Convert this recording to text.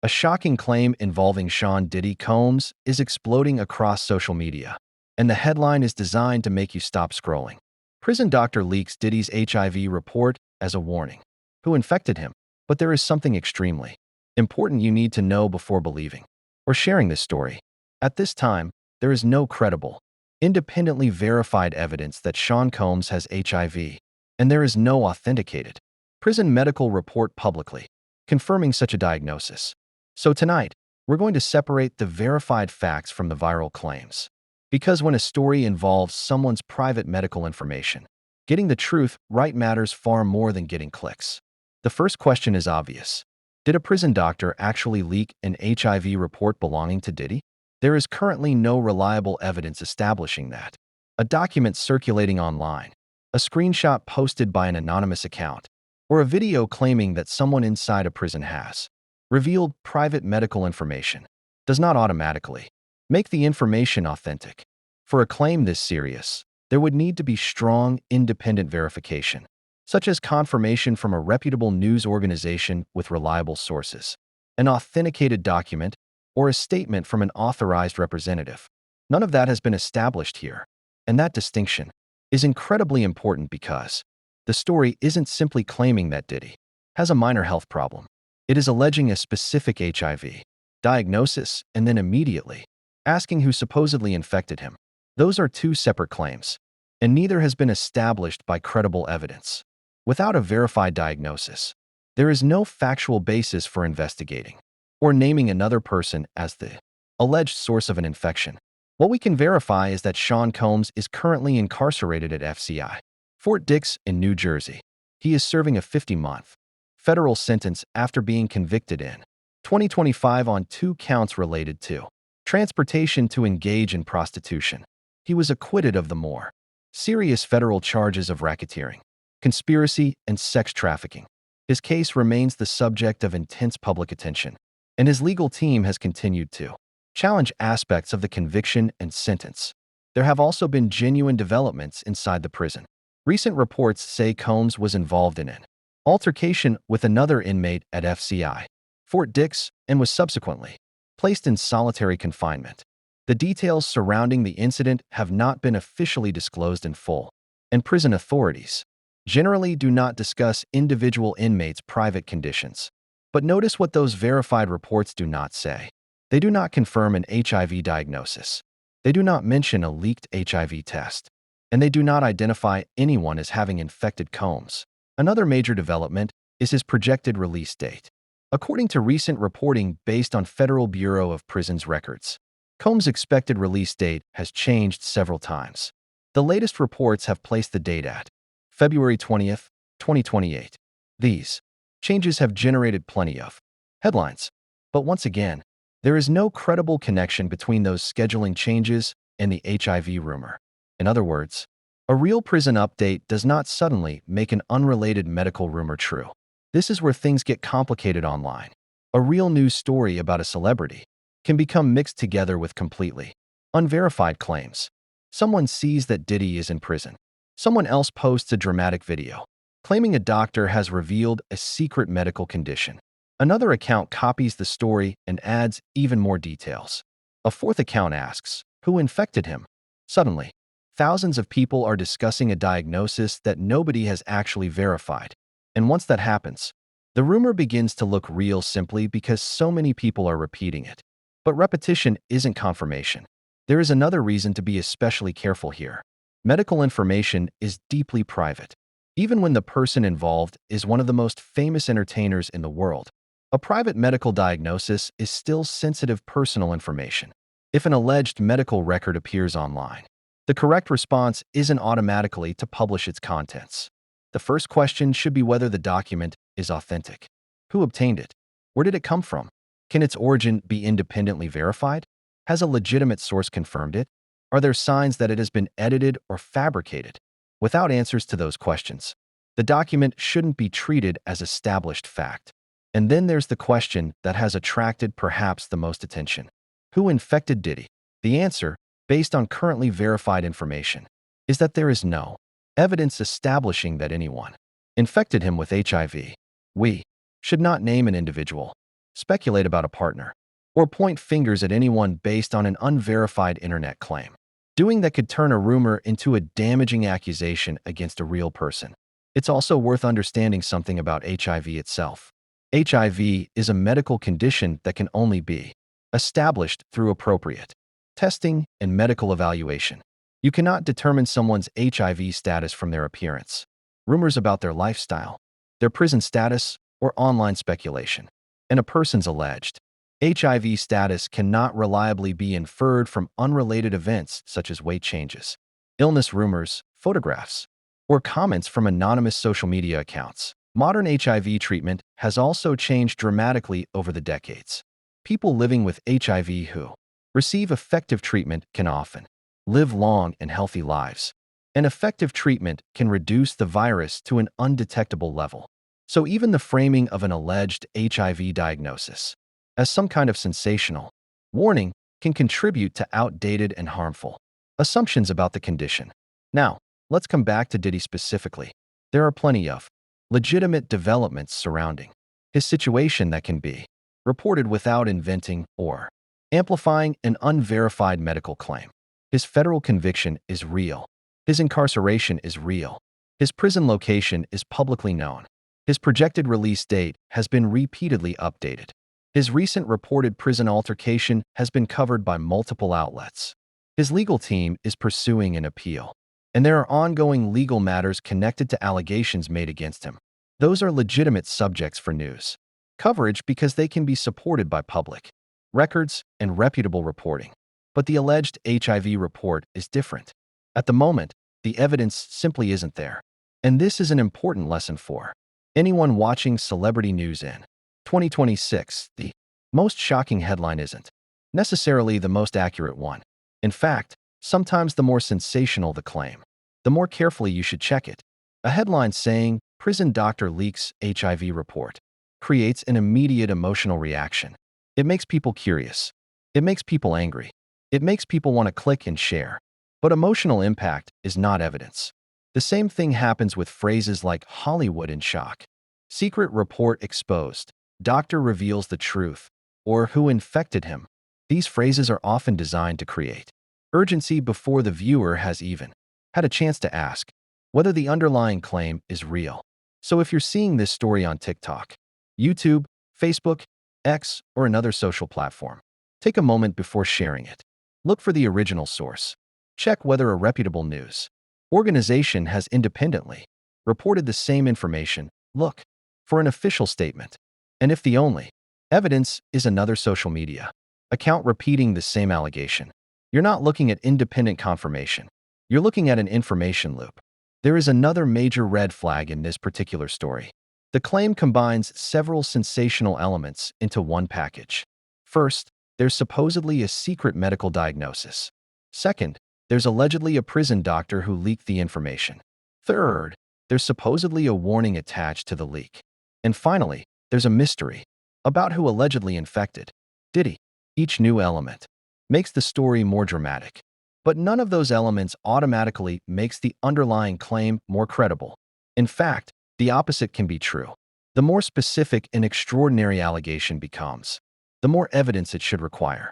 A shocking claim involving Sean Diddy Combs is exploding across social media, and the headline is designed to make you stop scrolling. Prison doctor leaks Diddy's HIV report as a warning. Who infected him? But there is something extremely important you need to know before believing or sharing this story. At this time, there is no credible, independently verified evidence that Sean Combs has HIV, and there is no authenticated prison medical report publicly confirming such a diagnosis. So tonight, we're going to separate the verified facts from the viral claims. Because when a story involves someone's private medical information, getting the truth right matters far more than getting clicks. The first question is obvious. Did a prison doctor actually leak an HIV report belonging to Diddy? There is currently no reliable evidence establishing that. A document circulating online, a screenshot posted by an anonymous account, or a video claiming that someone inside a prison has revealed private medical information does not automatically make the information authentic. For a claim this serious, there would need to be strong, independent verification, such as confirmation from a reputable news organization with reliable sources, an authenticated document, or a statement from an authorized representative. None of that has been established here, and that distinction is incredibly important because the story isn't simply claiming that Diddy has a minor health problem. It is alleging a specific HIV diagnosis and then immediately asking who supposedly infected him. Those are two separate claims, and neither has been established by credible evidence. Without a verified diagnosis, there is no factual basis for investigating or naming another person as the alleged source of an infection. What we can verify is that Sean Combs is currently incarcerated at FCI Fort Dix in New Jersey. He is serving a 50-month federal sentence after being convicted in 2025 on 2 counts related to transportation to engage in prostitution. He was acquitted of the more serious federal charges of racketeering, conspiracy, and sex trafficking. His case remains the subject of intense public attention, and his legal team has continued to challenge aspects of the conviction and sentence. There have also been genuine developments inside the prison. Recent reports say Combs was involved in an altercation with another inmate at FCI Fort Dix and was subsequently placed in solitary confinement. The details surrounding the incident have not been officially disclosed in full, and prison authorities generally do not discuss individual inmates' private conditions. But notice what those verified reports do not say. They do not confirm an HIV diagnosis. They do not mention a leaked HIV test. And they do not identify anyone as having infected Combs. Another major development is his projected release date. According to recent reporting based on Federal Bureau of Prisons records, Combs' expected release date has changed several times. The latest reports have placed the date at February 20th, 2028. These changes have generated plenty of headlines. But once again, there is no credible connection between those scheduling changes and the HIV rumor. In other words, a real prison update does not suddenly make an unrelated medical rumor true. This is where things get complicated online. A real news story about a celebrity can become mixed together with completely unverified claims. Someone sees that Diddy is in prison. Someone else posts a dramatic video claiming a doctor has revealed a secret medical condition. Another account copies the story and adds even more details. A fourth account asks, who infected him? Suddenly, thousands of people are discussing a diagnosis that nobody has actually verified. And once that happens, the rumor begins to look real simply because so many people are repeating it. But repetition isn't confirmation. There is another reason to be especially careful here. Medical information is deeply private. Even when the person involved is one of the most famous entertainers in the world, a private medical diagnosis is still sensitive personal information. If an alleged medical record appears online, the correct response isn't automatically to publish its contents. The first question should be whether the document is authentic. Who obtained it? Where did it come from? Can its origin be independently verified? Has a legitimate source confirmed it? Are there signs that it has been edited or fabricated? Without answers to those questions, the document shouldn't be treated as established fact. And then there's the question that has attracted perhaps the most attention. Who infected Diddy? The answer, based on currently verified information, is that there is no evidence establishing that anyone infected him with HIV. We should not name an individual. speculate about a partner, or point fingers at anyone based on an unverified internet claim. Doing that could turn a rumor into a damaging accusation against a real person. It's also worth understanding something about HIV itself. HIV is a medical condition that can only be established through appropriate testing and medical evaluation. You cannot determine someone's HIV status from their appearance, rumors about their lifestyle, their prison status, or online speculation. And a person's alleged HIV status cannot reliably be inferred from unrelated events such as weight changes, illness rumors, photographs, or comments from anonymous social media accounts. Modern HIV treatment has also changed dramatically over the decades. People living with HIV who receive effective treatment can often live long and healthy lives. And effective treatment can reduce the virus to an undetectable level. So even the framing of an alleged HIV diagnosis as some kind of sensational warning can contribute to outdated and harmful assumptions about the condition. Now, let's come back to Diddy specifically. There are plenty of legitimate developments surrounding his situation that can be reported without inventing or amplifying an unverified medical claim. His federal conviction is real. His incarceration is real. His prison location is publicly known. His projected release date has been repeatedly updated. His recent reported prison altercation has been covered by multiple outlets. His legal team is pursuing an appeal, and there are ongoing legal matters connected to allegations made against him. Those are legitimate subjects for news coverage because they can be supported by public records and reputable reporting. But the alleged HIV report is different. At the moment, the evidence simply isn't there. And this is an important lesson for anyone watching celebrity news in 2026. The most shocking headline isn't necessarily the most accurate one. In fact, sometimes the more sensational the claim, the more carefully you should check it. A headline saying, "Prison doctor leaks HIV report," creates an immediate emotional reaction. It makes people curious. It makes people angry. It makes people want to click and share. But emotional impact is not evidence. The same thing happens with phrases like Hollywood in shock, secret report exposed, doctor reveals the truth, or who infected him. These phrases are often designed to create urgency before the viewer has even had a chance to ask whether the underlying claim is real. So if you're seeing this story on TikTok, YouTube, Facebook, X, or another social platform, take a moment before sharing it. Look for the original source. Check whether a reputable news organization has independently reported the same information. Look for an official statement. And if the only evidence is another social media account repeating the same allegation, you're not looking at independent confirmation. You're looking at an information loop. There is another major red flag in this particular story. The claim combines several sensational elements into one package. First, there's supposedly a secret medical diagnosis. Second, there's allegedly a prison doctor who leaked the information. Third, there's supposedly a warning attached to the leak. And finally, there's a mystery about who allegedly infected Diddy. Each new element makes the story more dramatic, but none of those elements automatically makes the underlying claim more credible. In fact, the opposite can be true. The more specific an extraordinary allegation becomes, the more evidence it should require.